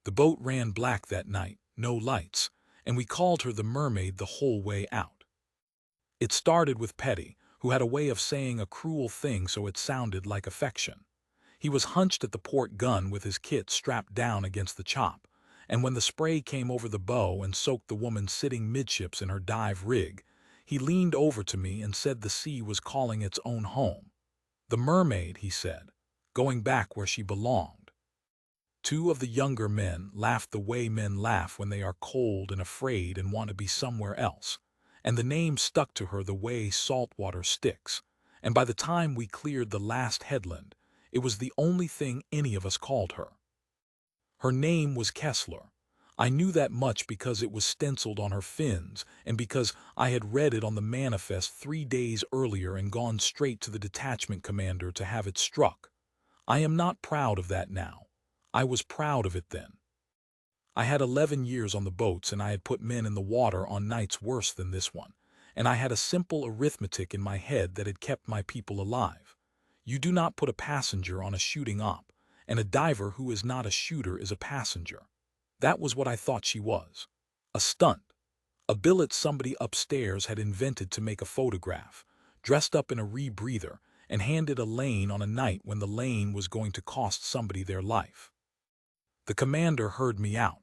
The boat ran black that night, no lights, and we called her the Mermaid the whole way out. It started with Petty, who had a way of saying a cruel thing so it sounded like affection. He was hunched at the port gun with his kit strapped down against the chop, and when the spray came over the bow and soaked the woman sitting midships in her dive rig, he leaned over to me and said the sea was calling its own home. The Mermaid, he said, going back where she belonged. Two of the younger men laughed the way men laugh when they are cold and afraid and want to be somewhere else, and the name stuck to her the way salt water sticks, and by the time we cleared the last headland, it was the only thing any of us called her. Her name was Kessler. I knew that much because it was stenciled on her fins and because I had read it on the manifest 3 days earlier and gone straight to the detachment commander to have it struck. I am not proud of that now. I was proud of it then. I had 11 years on the boats and I had put men in the water on nights worse than this one, and I had a simple arithmetic in my head that had kept my people alive. You do not put a passenger on a shooting op, and a diver who is not a shooter is a passenger. That was what I thought she was. A stunt. A billet somebody upstairs had invented to make a photograph, dressed up in a rebreather, and handed a lane on a night when the lane was going to cost somebody their life. The commander heard me out.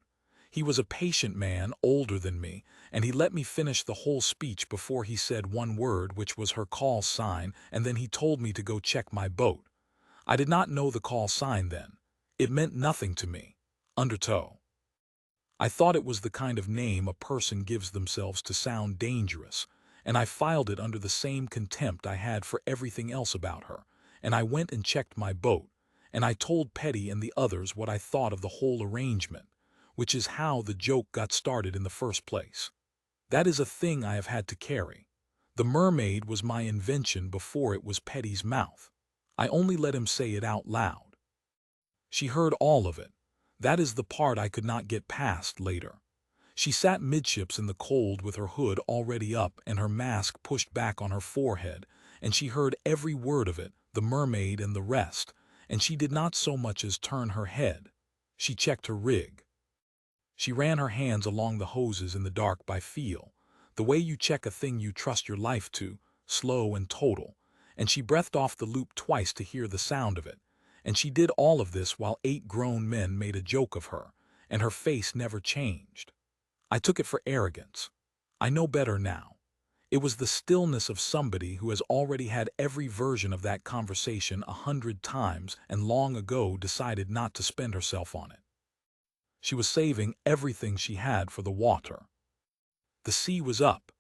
He was a patient man, older than me, and he let me finish the whole speech before he said one word, which was her call sign, and then he told me to go check my boat. I did not know the call sign then. It meant nothing to me. Undertow. I thought it was the kind of name a person gives themselves to sound dangerous, and I filed it under the same contempt I had for everything else about her, and I went and checked my boat, and I told Petty and the others what I thought of the whole arrangement, which is how the joke got started in the first place. That is a thing I have had to carry. The Mermaid was my invention before it was Petty's mouth. I only let him say it out loud. She heard all of it. That is the part I could not get past later. She sat midships in the cold with her hood already up and her mask pushed back on her forehead, and she heard every word of it, the Mermaid and the rest, and she did not so much as turn her head. She checked her rig. She ran her hands along the hoses in the dark by feel, the way you check a thing you trust your life to, slow and total, and she breathed off the loop twice to hear the sound of it, and she did all of this while 8 grown men made a joke of her, and her face never changed. I took it for arrogance. I know better now. It was the stillness of somebody who has already had every version of that conversation 100 times and long ago decided not to spend herself on it. She was saving everything she had for the water. The sea was up.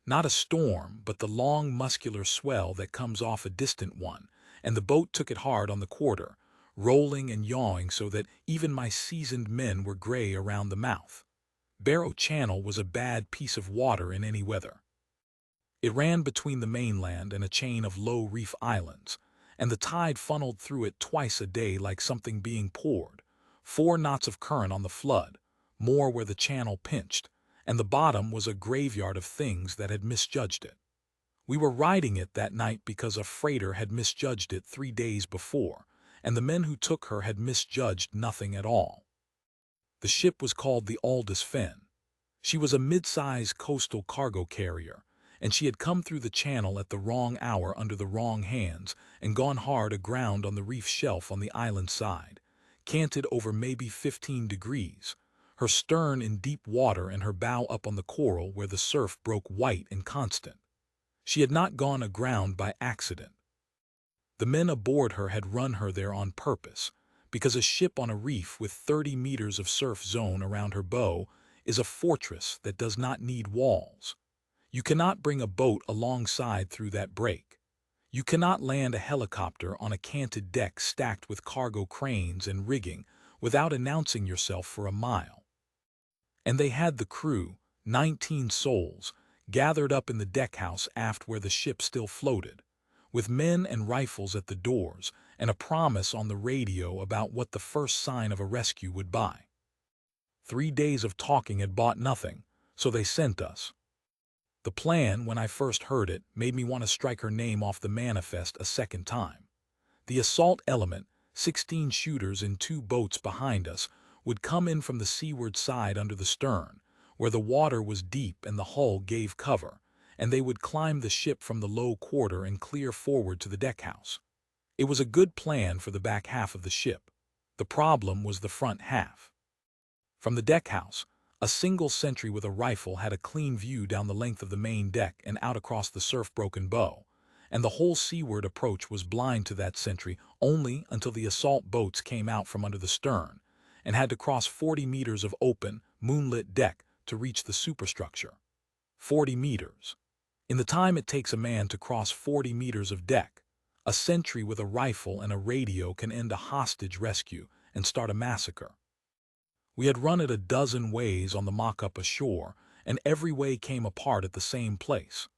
Not a storm, but the long muscular swell that comes off a distant one, and the boat took it hard on the quarter, rolling and yawing so that even my seasoned men were gray around the mouth. Barrow Channel was a bad piece of water in any weather. It ran between the mainland and a chain of low reef islands, and the tide funneled through it twice a day like something being poured. 4 knots of current on the flood, more where the channel pinched, and the bottom was a graveyard of things that had misjudged it. We were riding it that night because a freighter had misjudged it 3 days before, and the men who took her had misjudged nothing at all. The ship was called the Aldous Fen. She was a mid-size coastal cargo carrier, and she had come through the channel at the wrong hour under the wrong hands and gone hard aground on the reef shelf on the island side, canted over maybe 15 degrees, her stern in deep water and her bow up on the coral where the surf broke white and constant. She had not gone aground by accident. The men aboard her had run her there on purpose, because a ship on a reef with 30 meters of surf zone around her bow is a fortress that does not need walls. You cannot bring a boat alongside through that break. You cannot land a helicopter on a canted deck stacked with cargo cranes and rigging without announcing yourself for a mile. And they had the crew, 19 souls, gathered up in the deckhouse aft where the ship still floated, with men and rifles at the doors and a promise on the radio about what the first sign of a rescue would buy. 3 days of talking had bought nothing, so they sent us. The plan, when I first heard it, made me want to strike her name off the manifest a second time. The assault element, 16 shooters in 2 boats behind us, would come in from the seaward side under the stern, where the water was deep and the hull gave cover, and they would climb the ship from the low quarter and clear forward to the deckhouse. It was a good plan for the back half of the ship. The problem was the front half. From the deckhouse, a single sentry with a rifle had a clean view down the length of the main deck and out across the surf-broken bow, and the whole seaward approach was blind to that sentry only until the assault boats came out from under the stern and had to cross 40 meters of open, moonlit deck to reach the superstructure. 40 meters. In the time it takes a man to cross 40 meters of deck, a sentry with a rifle and a radio can end a hostage rescue and start a massacre. We had run it a dozen ways on the mock-up ashore, and every way came apart at the same place.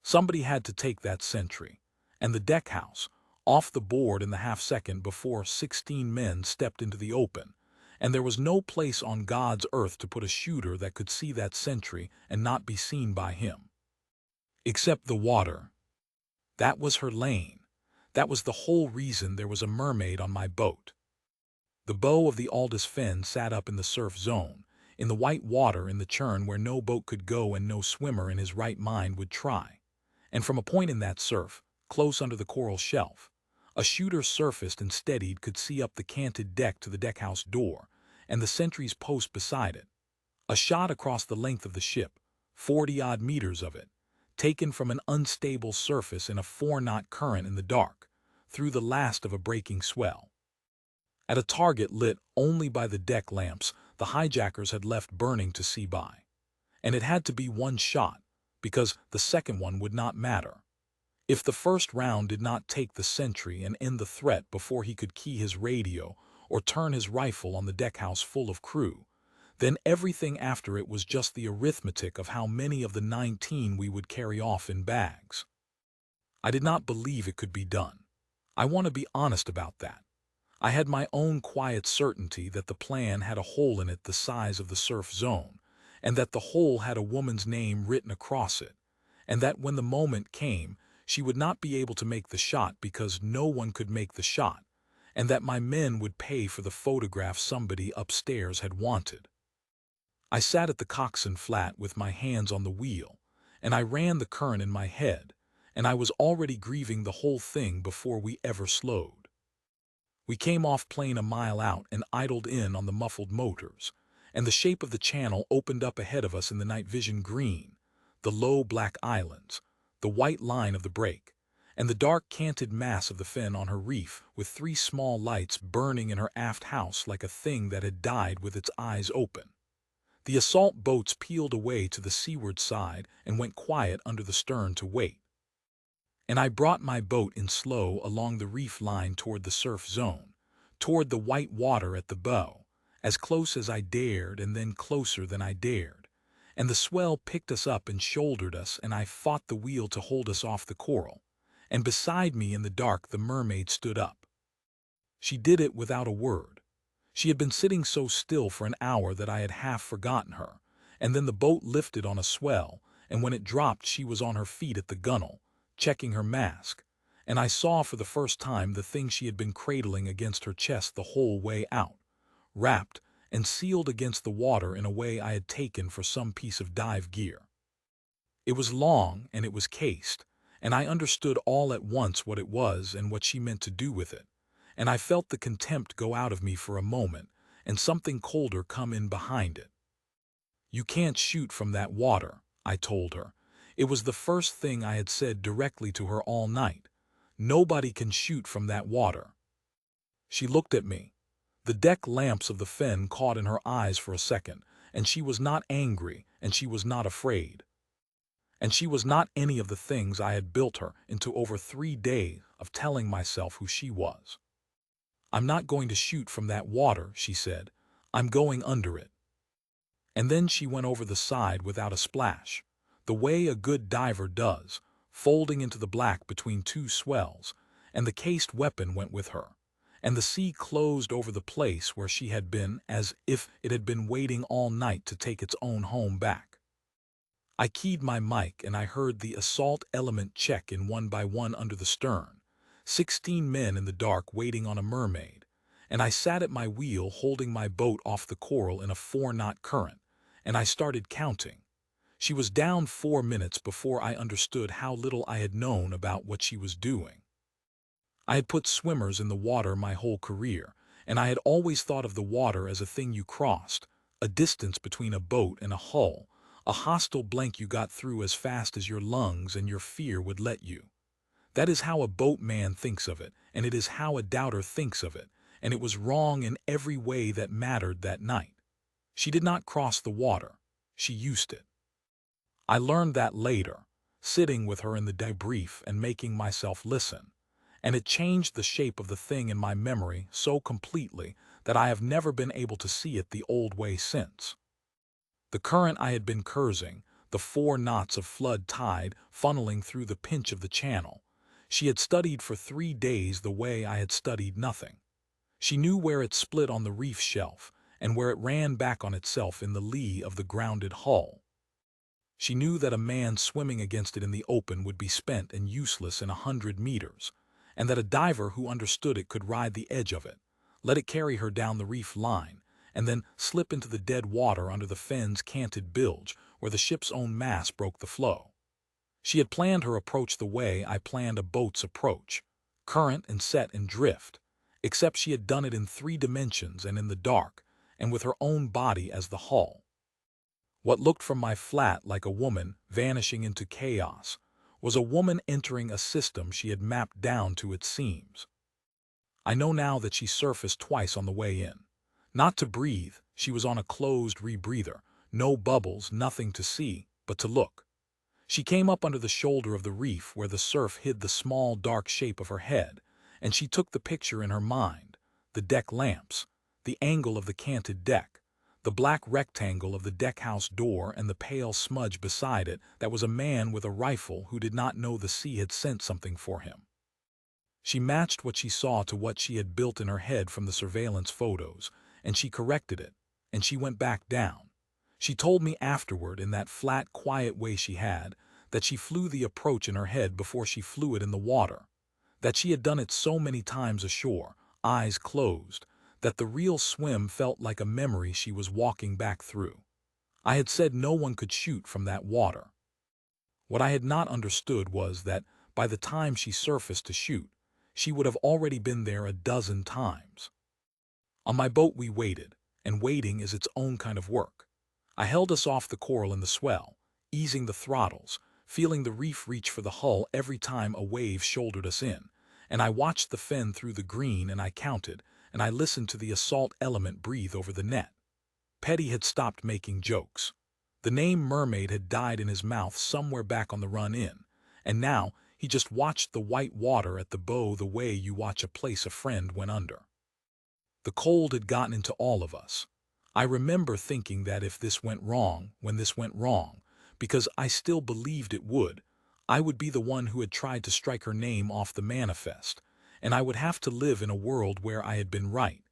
Somebody had to take that sentry, and the deckhouse, off the board in the half-second before 16 men stepped into the open, and there was no place on God's earth to put a shooter that could see that sentry and not be seen by him. Except the water. That was her lane. That was the whole reason there was a mermaid on my boat. The bow of the Aldous fin sat up in the surf zone, in the white water in the churn where no boat could go and no swimmer in his right mind would try. And from a point in that surf, close under the coral shelf, a shooter surfaced and steadied could see up the canted deck to the deckhouse door, and the sentry's post beside it. A shot across the length of the ship, 40-odd meters of it, taken from an unstable surface in a 4-knot current in the dark, through the last of a breaking swell. At a target lit only by the deck lamps the hijackers had left burning to see by. And it had to be one shot, because the second one would not matter. If the first round did not take the sentry and end the threat before he could key his radio or turn his rifle on the deckhouse full of crew, then everything after it was just the arithmetic of how many of the 19 we would carry off in bags. I did not believe it could be done. I want to be honest about that. I had my own quiet certainty that the plan had a hole in it the size of the surf zone, and that the hole had a woman's name written across it, and that when the moment came, she would not be able to make the shot because no one could make the shot, and that my men would pay for the photograph somebody upstairs had wanted. I sat at the coxswain flat with my hands on the wheel, and I ran the current in my head, and I was already grieving the whole thing before we ever slowed. We came off plane a mile out and idled in on the muffled motors, and the shape of the channel opened up ahead of us in the night vision green, the low black islands, the white line of the break, and the dark canted mass of the fin on her reef with 3 small lights burning in her aft house like a thing that had died with its eyes open. The assault boats peeled away to the seaward side and went quiet under the stern to wait. And I brought my boat in slow along the reef line toward the surf zone, toward the white water at the bow, as close as I dared and then closer than I dared. And the swell picked us up and shouldered us, and I fought the wheel to hold us off the coral. And beside me in the dark the mermaid stood up. She did it without a word. She had been sitting so still for an hour that I had half forgotten her, and then the boat lifted on a swell, and when it dropped she was on her feet at the gunwale, checking her mask, and I saw for the first time the thing she had been cradling against her chest the whole way out, wrapped and sealed against the water in a way I had taken for some piece of dive gear. It was long and it was cased, and I understood all at once what it was and what she meant to do with it, and I felt the contempt go out of me for a moment and something colder come in behind it. "You can't shoot from that water," I told her. It was the first thing I had said directly to her all night. "Nobody can shoot from that water." She looked at me. The deck lamps of the Fen caught in her eyes for a second, and she was not angry, and she was not afraid. And she was not any of the things I had built her into over 3 days of telling myself who she was. "I'm not going to shoot from that water," she said. "I'm going under it." And then she went over the side without a splash, the way a good diver does, folding into the black between 2 swells, and the cased weapon went with her, and the sea closed over the place where she had been as if it had been waiting all night to take its own home back. I keyed my mic and I heard the assault element check in one by one under the stern, 16 men in the dark waiting on a mermaid, and I sat at my wheel holding my boat off the coral in a 4-knot current, and I started counting. She was down 4 minutes before I understood how little I had known about what she was doing. I had put swimmers in the water my whole career, and I had always thought of the water as a thing you crossed, a distance between a boat and a hull, a hostile blank you got through as fast as your lungs and your fear would let you. That is how a boatman thinks of it, and it is how a doubter thinks of it, and it was wrong in every way that mattered that night. She did not cross the water. She used it. I learned that later, sitting with her in the debrief and making myself listen, and it changed the shape of the thing in my memory so completely that I have never been able to see it the old way since. The current I had been cursing, the 4 knots of flood tide funneling through the pinch of the channel. She had studied for 3 days the way I had studied nothing. She knew where it split on the reef shelf and where it ran back on itself in the lee of the grounded hull. She knew that a man swimming against it in the open would be spent and useless in 100 meters, and that a diver who understood it could ride the edge of it, let it carry her down the reef line, and then slip into the dead water under the fen's canted bilge where the ship's own mass broke the flow. She had planned her approach the way I planned a boat's approach, current and set and drift, except she had done it in 3 dimensions and in the dark, and with her own body as the hull. What looked from my flat like a woman vanishing into chaos was a woman entering a system she had mapped down to its seams. I know now that she surfaced twice on the way in. Not to breathe, she was on a closed rebreather, no bubbles, nothing to see, but to look. She came up under the shoulder of the reef where the surf hid the small dark shape of her head, and she took the picture in her mind, the deck lamps, the angle of the canted deck, the black rectangle of the deckhouse door and the pale smudge beside it that was a man with a rifle who did not know the sea had sent something for him. She matched what she saw to what she had built in her head from the surveillance photos, and she corrected it, and she went back down. She told me afterward, in that flat, quiet way she had, that she flew the approach in her head before she flew it in the water, that she had done it so many times ashore, eyes closed, that the real swim felt like a memory she was walking back through. I had said no one could shoot from that water. What I had not understood was that, by the time she surfaced to shoot, she would have already been there a dozen times. On my boat we waited, and waiting is its own kind of work. I held us off the coral in the swell, easing the throttles, feeling the reef reach for the hull every time a wave shouldered us in, and I watched the fen through the green and I counted, and I listened to the assault element breathe over the net. Petty had stopped making jokes. The name Mermaid had died in his mouth somewhere back on the run in, and now he just watched the white water at the bow the way you watch a place a friend went under. The cold had gotten into all of us. I remember thinking that if this went wrong, when this went wrong, because I still believed it would, I would be the one who had tried to strike her name off the manifest, and I would have to live in a world where I had been right,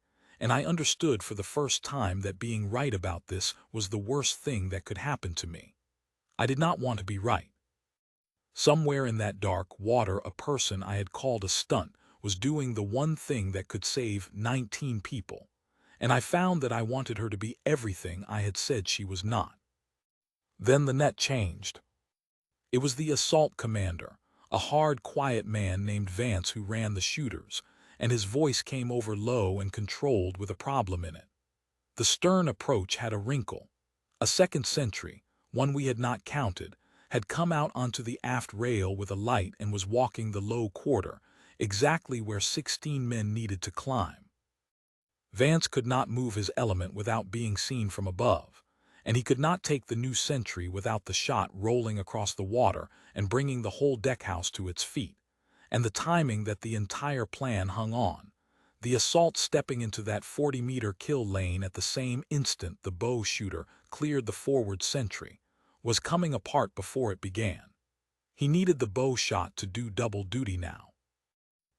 and I understood for the first time that being right about this was the worst thing that could happen to me. I did not want to be right. Somewhere in that dark water a person I had called a stunt was doing the one thing that could save 19 people, and I found that I wanted her to be everything I had said she was not. Then the net changed. It was the assault commander, a hard, quiet man named Vance who ran the shooters, and his voice came over low and controlled with a problem in it. The stern approach had a wrinkle. A second sentry, one we had not counted, had come out onto the aft rail with a light and was walking the low quarter, exactly where 16 men needed to climb. Vance could not move his element without being seen from above, and he could not take the new sentry without the shot rolling across the water and bringing the whole deckhouse to its feet, and the timing that the entire plan hung on. The assault stepping into that 40-meter kill lane at the same instant the bow shooter cleared the forward sentry, was coming apart before it began. He needed the bow shot to do double duty now.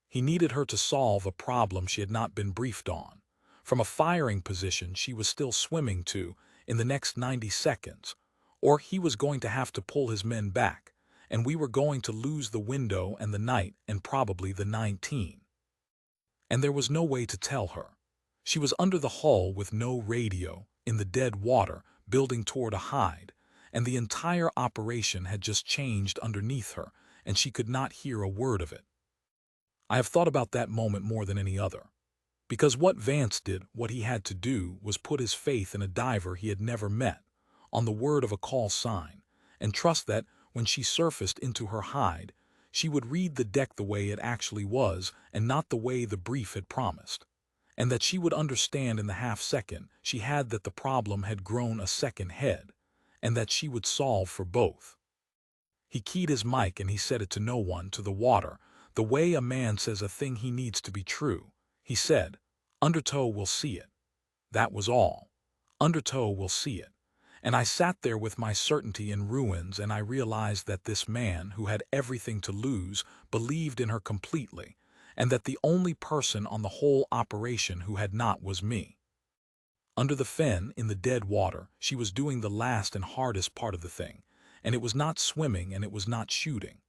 He needed her to solve a problem she had not been briefed on, from a firing position she was still swimming to in the next 90 seconds, or he was going to have to pull his men back, and we were going to lose the window and the night and probably the 19. And there was no way to tell her. She was under the hull with no radio, in the dead water, building toward a hide, and the entire operation had just changed underneath her, and she could not hear a word of it. I have thought about that moment more than any other. Because what Vance did, what he had to do, was put his faith in a diver he had never met, on the word of a call sign, and trust that, when she surfaced into her hide, she would read the deck the way it actually was and not the way the brief had promised, and that she would understand in the half-second she had that the problem had grown a second head, and that she would solve for both. He keyed his mic and he said it to no one, to the water, the way a man says a thing he needs to be true. He said, "Undertow will see it." That was all. Undertow will see it. And I sat there with my certainty in ruins, and I realized that this man, who had everything to lose, believed in her completely, and that the only person on the whole operation who had not was me. Under the fen, in the dead water, she was doing the last and hardest part of the thing, and it was not swimming and it was not shooting.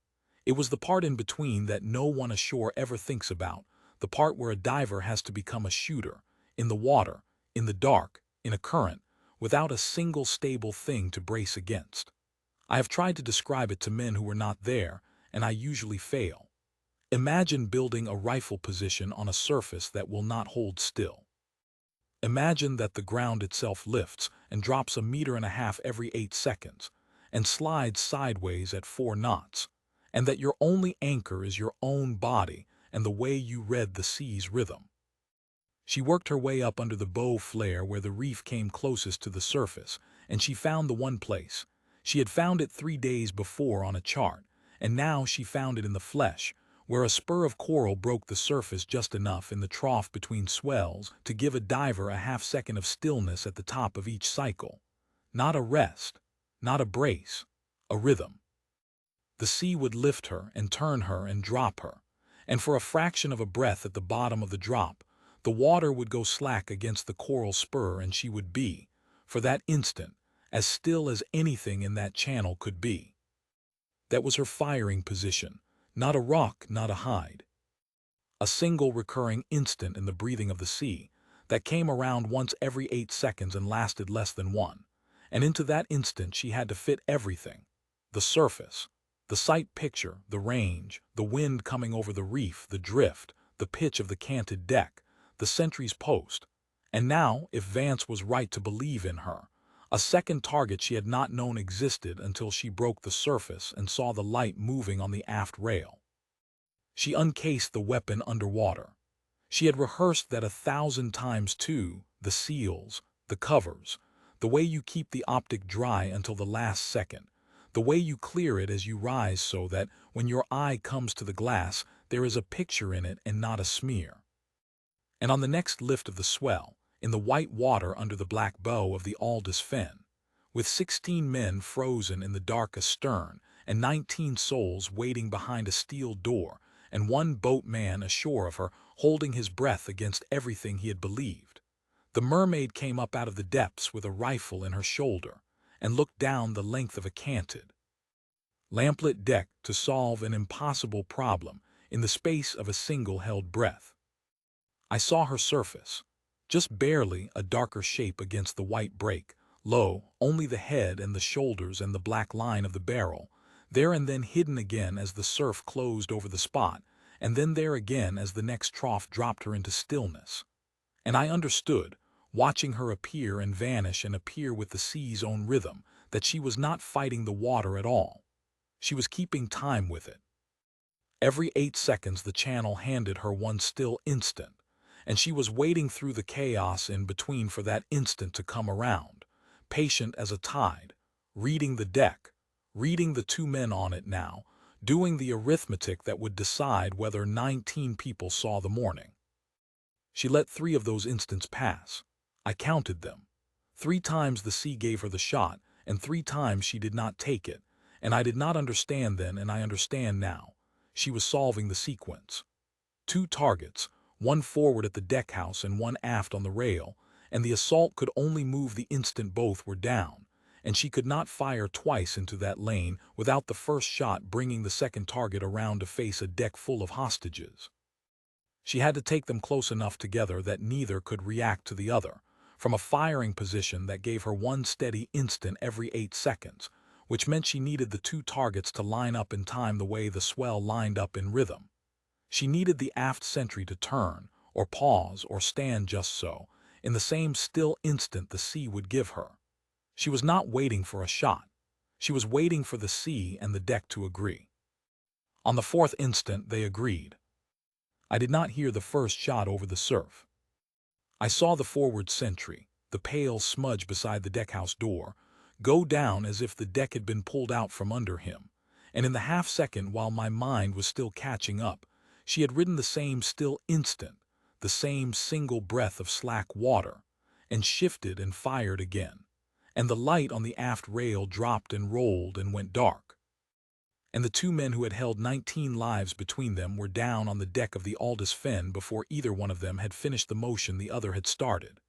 It was the part in between that no one ashore ever thinks about, the part where a diver has to become a shooter, in the water, in the dark, in a current, without a single stable thing to brace against. I have tried to describe it to men who were not there, and I usually fail. Imagine building a rifle position on a surface that will not hold still. Imagine that the ground itself lifts and drops 1.5 meters every 8 seconds, and slides sideways at 4 knots, and that your only anchor is your own body and the way you read the sea's rhythm. She worked her way up under the bow flare where the reef came closest to the surface, and she found the one place. She had found it 3 days before on a chart, and now she found it in the flesh, where a spur of coral broke the surface just enough in the trough between swells to give a diver a half-second of stillness at the top of each cycle. Not a rest, not a brace, a rhythm. The sea would lift her and turn her and drop her, and for a fraction of a breath at the bottom of the drop, the water would go slack against the coral spur and she would be, for that instant, as still as anything in that channel could be. That was her firing position, not a rock, not a hide. A single recurring instant in the breathing of the sea that came around once every 8 seconds and lasted less than one. And into that instant she had to fit everything. The surface, the sight picture, the range, the wind coming over the reef, the drift, the pitch of the canted deck, the sentry's post. And now, if Vance was right to believe in her, a second target she had not known existed until she broke the surface and saw the light moving on the aft rail. She uncased the weapon underwater. She had rehearsed that 1,000 times too, the seals, the covers, the way you keep the optic dry until the last second, the way you clear it as you rise so that, when your eye comes to the glass, there is a picture in it and not a smear. And on the next lift of the swell, in the white water under the black bow of the Aldous fen, with 16 men frozen in the dark astern and 19 souls waiting behind a steel door, and one boatman ashore of her holding his breath against everything he had believed, the mermaid came up out of the depths with a rifle in her shoulder and looked down the length of a canted, lamplit deck to solve an impossible problem in the space of a single held breath. I saw her surface, just barely a darker shape against the white break, low, only the head and the shoulders and the black line of the barrel, there and then hidden again as the surf closed over the spot, and then there again as the next trough dropped her into stillness. And I understood, watching her appear and vanish and appear with the sea's own rhythm, that she was not fighting the water at all. She was keeping time with it. Every 8 seconds the channel handed her one still instant, and she was waiting through the chaos in between for that instant to come around, patient as a tide, reading the deck, reading the 2 men on it now, doing the arithmetic that would decide whether 19 people saw the morning. She let 3 of those instants pass. I counted them. 3 times the sea gave her the shot, and 3 times she did not take it, and I did not understand then and I understand now. She was solving the sequence. 2 targets, one forward at the deckhouse and one aft on the rail, and the assault could only move the instant both were down, and she could not fire twice into that lane without the first shot bringing the second target around to face a deck full of hostages. She had to take them close enough together that neither could react to the other, from a firing position that gave her one steady instant every 8 seconds, which meant she needed the two targets to line up in time the way the swell lined up in rhythm. She needed the aft sentry to turn, or pause, or stand just so, in the same still instant the sea would give her. She was not waiting for a shot. She was waiting for the sea and the deck to agree. On the fourth instant, they agreed. I did not hear the first shot over the surf. I saw the forward sentry, the pale smudge beside the deckhouse door, go down as if the deck had been pulled out from under him, and in the half-second while my mind was still catching up, she had ridden the same still instant, the same single breath of slack water, and shifted and fired again, and the light on the aft rail dropped and rolled and went dark. And the two men who had held 19 lives between them were down on the deck of the Aldous Fen before either one of them had finished the motion the other had started.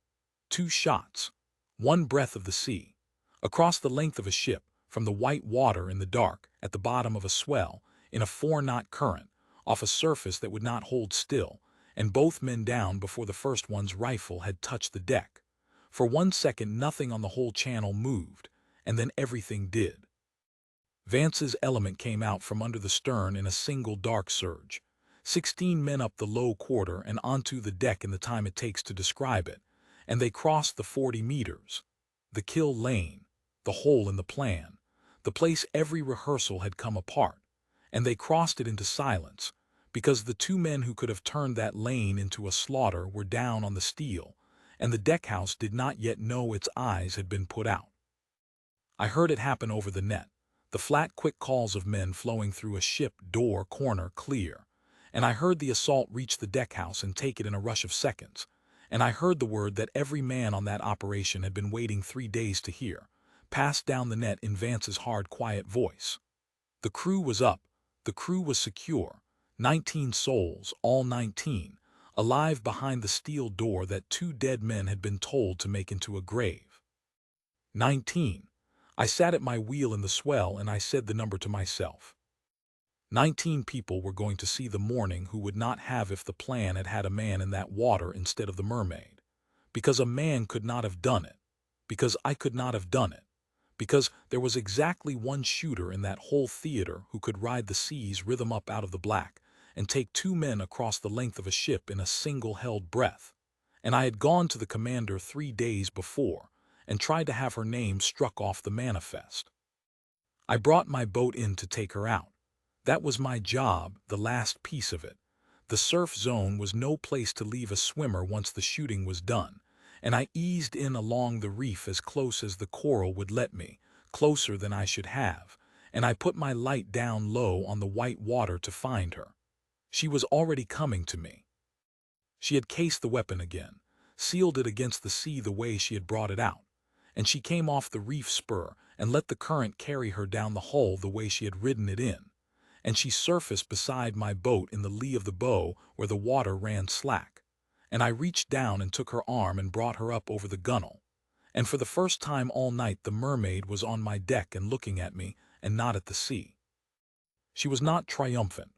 2 shots, 1 breath of the sea, across the length of a ship, from the white water in the dark, at the bottom of a swell, in a 4-knot current, off a surface that would not hold still, and both men down before the first one's rifle had touched the deck. For 1 second nothing on the whole channel moved, and then everything did. Vance's element came out from under the stern in a single dark surge. 16 men up the low quarter and onto the deck in the time it takes to describe it, and they crossed the 40 meters. The kill lane, the hole in the plan, the place every rehearsal had come apart, and they crossed it into silence, because the 2 men who could have turned that lane into a slaughter were down on the steel, and the deckhouse did not yet know its eyes had been put out. I heard it happen over the net. The flat, quick calls of men flowing through a ship door corner clear, and I heard the assault reach the deckhouse and take it in a rush of seconds, and I heard the word that every man on that operation had been waiting 3 days to hear, passed down the net in Vance's hard, quiet voice. The crew was up, the crew was secure, 19 souls, all 19, alive behind the steel door that 2 dead men had been told to make into a grave. 19. I sat at my wheel in the swell and I said the number to myself. 19 people were going to see the morning who would not have if the plan had had a man in that water instead of the Mermaid. Because a man could not have done it. Because I could not have done it. Because there was exactly one shooter in that whole theater who could ride the sea's rhythm up out of the black and take 2 men across the length of a ship in a single held breath. And I had gone to the commander 3 days before and tried to have her name struck off the manifest. I brought my boat in to take her out. That was my job, the last piece of it. The surf zone was no place to leave a swimmer once the shooting was done, and I eased in along the reef as close as the coral would let me, closer than I should have, and I put my light down low on the white water to find her. She was already coming to me. She had cased the weapon again, sealed it against the sea the way she had brought it out, and she came off the reef spur and let the current carry her down the hull the way she had ridden it in, and she surfaced beside my boat in the lee of the bow where the water ran slack, and I reached down and took her arm and brought her up over the gunwale, and for the first time all night the Mermaid was on my deck and looking at me and not at the sea. She was not triumphant.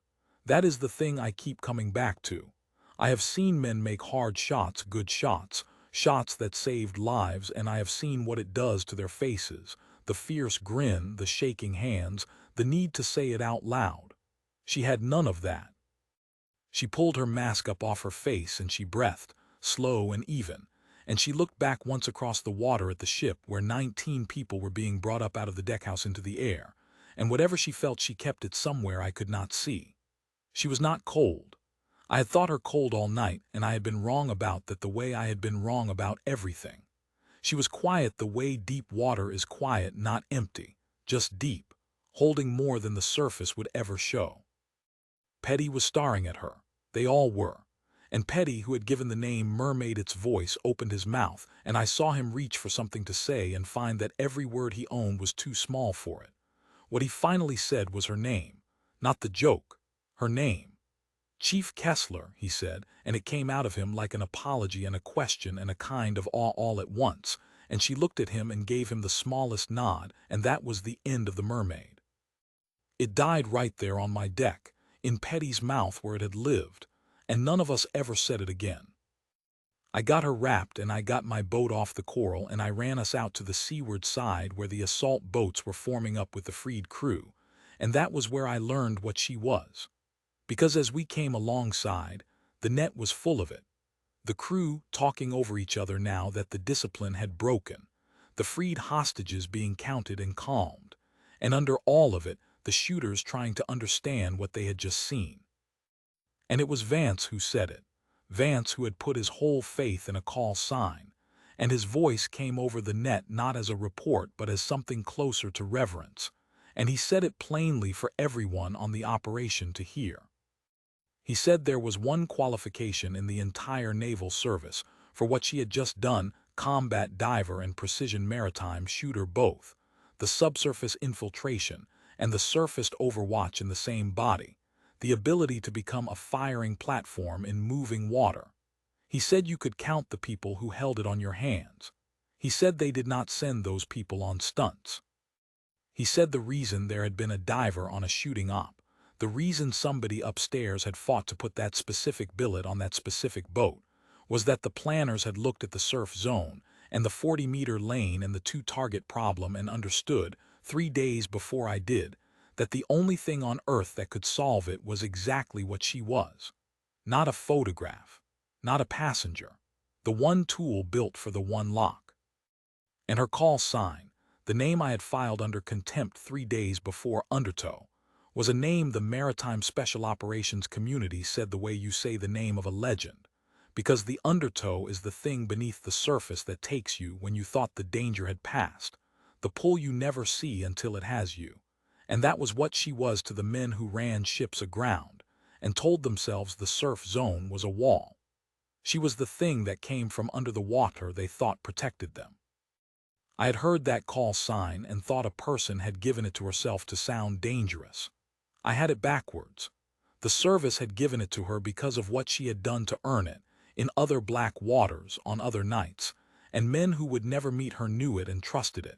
That is the thing I keep coming back to. I have seen men make hard shots, good shots, shots that saved lives, and I have seen what it does to their faces, the fierce grin, the shaking hands, the need to say it out loud. She had none of that. She pulled her mask up off her face and she breathed, slow and even, and she looked back once across the water at the ship where 19 people were being brought up out of the deckhouse into the air, and whatever she felt she kept it somewhere I could not see. She was not cold. I had thought her cold all night, and I had been wrong about that the way I had been wrong about everything. She was quiet the way deep water is quiet, not empty, just deep, holding more than the surface would ever show. Petty was staring at her. They all were. And Petty, who had given the name Mermaid its voice, opened his mouth, and I saw him reach for something to say and find that every word he owned was too small for it. What he finally said was her name, not the joke, her name. Chief Kessler, he said, and it came out of him like an apology and a question and a kind of awe all at once, and she looked at him and gave him the smallest nod, and that was the end of the Mermaid. It died right there on my deck, in Petty's mouth where it had lived, and none of us ever said it again. I got her wrapped and I got my boat off the coral and I ran us out to the seaward side where the assault boats were forming up with the freed crew, and that was where I learned what she was. Because as we came alongside, the net was full of it. The crew talking over each other now that the discipline had broken, the freed hostages being counted and calmed, and under all of it, the shooters trying to understand what they had just seen. And it was Vance who said it, Vance who had put his whole faith in a call sign, and his voice came over the net not as a report but as something closer to reverence, and he said it plainly for everyone on the operation to hear. He said there was one qualification in the entire naval service for what she had just done, combat diver and precision maritime shooter both, the subsurface infiltration and the surfaced overwatch in the same body, the ability to become a firing platform in moving water. He said you could count the people who held it on your hands. He said they did not send those people on stunts. He said the reason there had been a diver on a shooting op, the reason somebody upstairs had fought to put that specific billet on that specific boat, was that the planners had looked at the surf zone and the 40-meter lane and the two-target problem and understood, 3 days before I did, that the only thing on earth that could solve it was exactly what she was. Not a photograph, not a passenger, the one tool built for the one lock. And her call sign, the name I had filed under contempt 3 days before, Undertow, was a name the maritime special operations community said the way you say the name of a legend, because the undertow is the thing beneath the surface that takes you when you thought the danger had passed, the pull you never see until it has you. And that was what she was to the men who ran ships aground and told themselves the surf zone was a wall. She was the thing that came from under the water they thought protected them. I had heard that call sign and thought a person had given it to herself to sound dangerous. I had it backwards. The service had given it to her because of what she had done to earn it, in other black waters, on other nights, and men who would never meet her knew it and trusted it.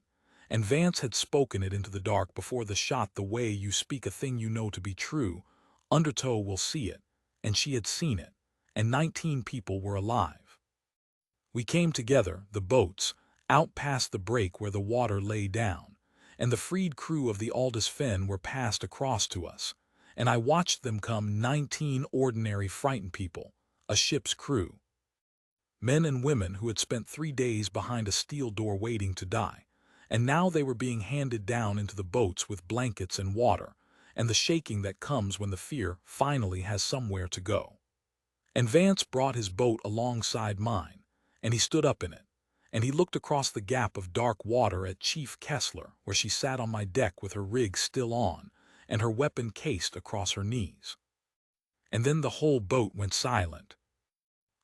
And Vance had spoken it into the dark before the shot the way you speak a thing you know to be true. Undertow will see it, and she had seen it, and 19 people were alive. We came together, the boats, out past the break where the water lay down, and the freed crew of the Aldous Fen were passed across to us, and I watched them come, 19 ordinary frightened people, a ship's crew. Men and women who had spent 3 days behind a steel door waiting to die, and now they were being handed down into the boats with blankets and water, and the shaking that comes when the fear finally has somewhere to go. And Vance brought his boat alongside mine, and he stood up in it, and he looked across the gap of dark water at Chief Kessler, where she sat on my deck with her rig still on, and her weapon cased across her knees. And then the whole boat went silent.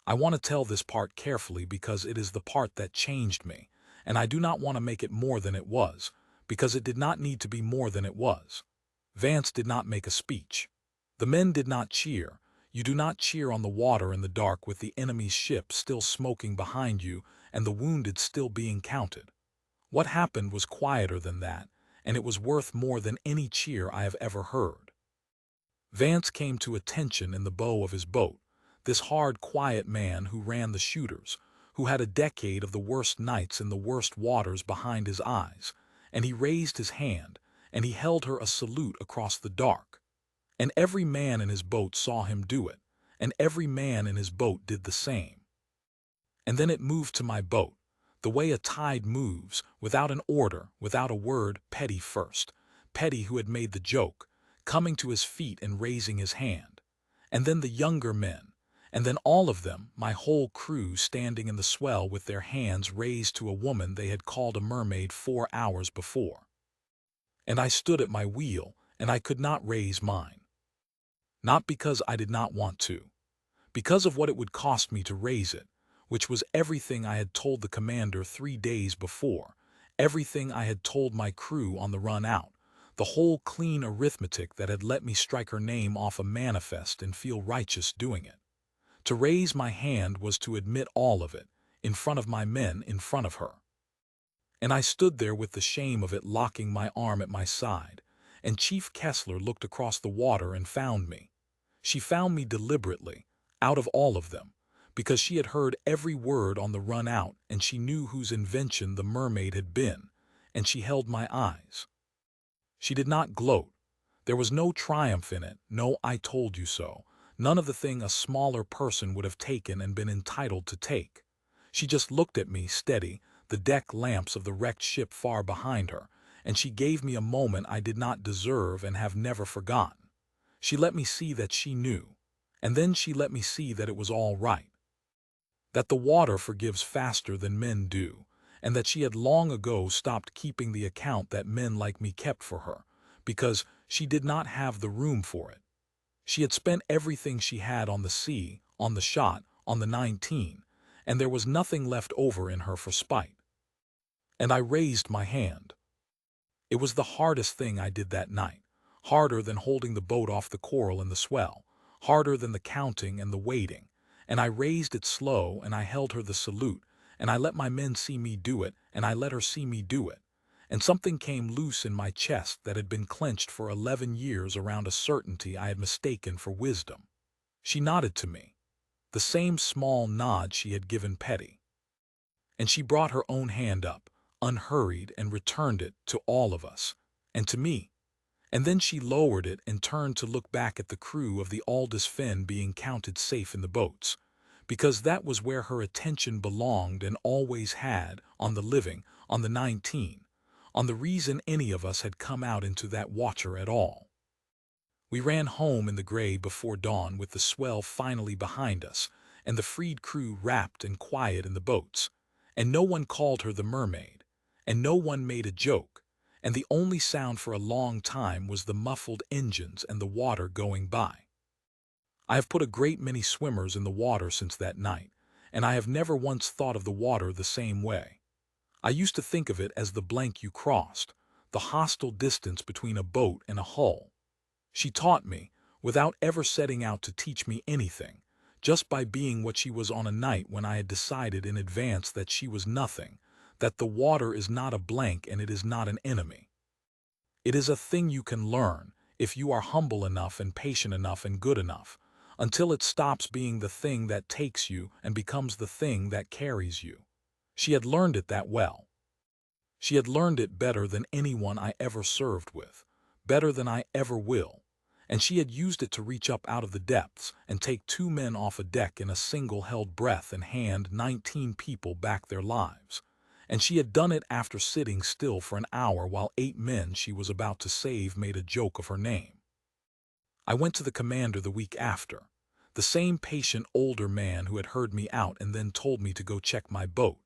I want to tell this part carefully because it is the part that changed me, and I do not want to make it more than it was, because it did not need to be more than it was. Vance did not make a speech. The men did not cheer. You do not cheer on the water in the dark with the enemy's ship still smoking behind you and the wounded still being counted. What happened was quieter than that, and it was worth more than any cheer I have ever heard. Vance came to attention in the bow of his boat, this hard, quiet man who ran the shooters, who had a decade of the worst nights in the worst waters behind his eyes, and he raised his hand, and he held her a salute across the dark. And every man in his boat saw him do it, and every man in his boat did the same. And then it moved to my boat, the way a tide moves, without an order, without a word, Petty first, Petty who had made the joke, coming to his feet and raising his hand, and then the younger men, and then all of them, my whole crew standing in the swell with their hands raised to a woman they had called a mermaid 4 hours before. And I stood at my wheel, and I could not raise mine. Not because I did not want to, because of what it would cost me to raise it, which was everything I had told the commander 3 days before, everything I had told my crew on the run out, the whole clean arithmetic that had let me strike her name off a manifest and feel righteous doing it. To raise my hand was to admit all of it, in front of my men, in front of her. And I stood there with the shame of it locking my arm at my side, and Chief Kessler looked across the water and found me. She found me deliberately, out of all of them, because she had heard every word on the run out and she knew whose invention the mermaid had been, and she held my eyes. She did not gloat. There was no triumph in it, no "I told you so," none of the thing a smaller person would have taken and been entitled to take. She just looked at me steady, the deck lamps of the wrecked ship far behind her, and she gave me a moment I did not deserve and have never forgotten. She let me see that she knew, and then she let me see that it was all right, that the water forgives faster than men do, and that she had long ago stopped keeping the account that men like me kept for her, because she did not have the room for it. She had spent everything she had on the sea, on the shot, on the 19, and there was nothing left over in her for spite. And I raised my hand. It was the hardest thing I did that night, harder than holding the boat off the coral in the swell, harder than the counting and the waiting, and I raised it slow and I held her the salute, and I let my men see me do it, and I let her see me do it, and something came loose in my chest that had been clenched for 11 years around a certainty I had mistaken for wisdom. She nodded to me, the same small nod she had given Petty, and she brought her own hand up, unhurried, and returned it to all of us, and to me. And then she lowered it and turned to look back at the crew of the Aldous Finn being counted safe in the boats, because that was where her attention belonged and always had, on the living, on the 19, on the reason any of us had come out into that water at all. We ran home in the gray before dawn with the swell finally behind us, and the freed crew wrapped and quiet in the boats, and no one called her the mermaid, and no one made a joke, and the only sound for a long time was the muffled engines and the water going by. I have put a great many swimmers in the water since that night, and I have never once thought of the water the same way. I used to think of it as the blank you crossed, the hostile distance between a boat and a hull. She taught me, without ever setting out to teach me anything, just by being what she was on a night when I had decided in advance that she was nothing, that the water is not a blank and it is not an enemy. It is a thing you can learn, if you are humble enough and patient enough and good enough, until it stops being the thing that takes you and becomes the thing that carries you. She had learned it that well. She had learned it better than anyone I ever served with, better than I ever will, and she had used it to reach up out of the depths and take 2 men off a deck in a single held breath and hand 19 people back their lives. And she had done it after sitting still for an hour while 8 men she was about to save made a joke of her name. I went to the commander the week after, the same patient older man who had heard me out and then told me to go check my boat.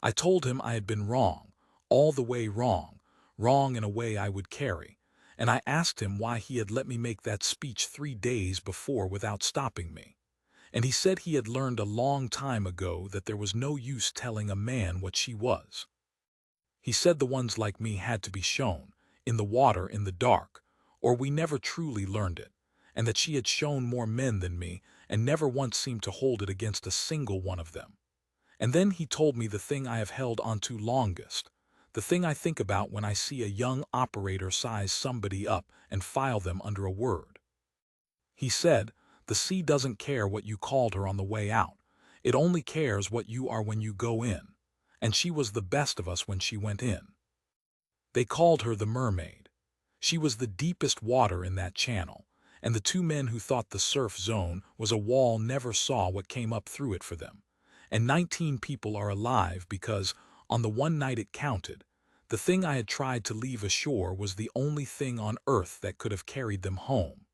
I told him I had been wrong, all the way wrong, wrong in a way I would carry, and I asked him why he had let me make that speech 3 days before without stopping me. And he said he had learned a long time ago that there was no use telling a man what she was. He said the ones like me had to be shown, in the water in the dark, or we never truly learned it, and that she had shown more men than me and never once seemed to hold it against a single one of them. And then he told me the thing I have held onto longest, the thing I think about when I see a young operator size somebody up and file them under a word. He said, the sea doesn't care what you called her on the way out. It only cares what you are when you go in. And she was the best of us when she went in. They called her the mermaid. She was the deepest water in that channel, and the 2 men who thought the surf zone was a wall never saw what came up through it for them. And 19 people are alive because, on the one night it counted, the thing I had tried to leave ashore was the only thing on earth that could have carried them home.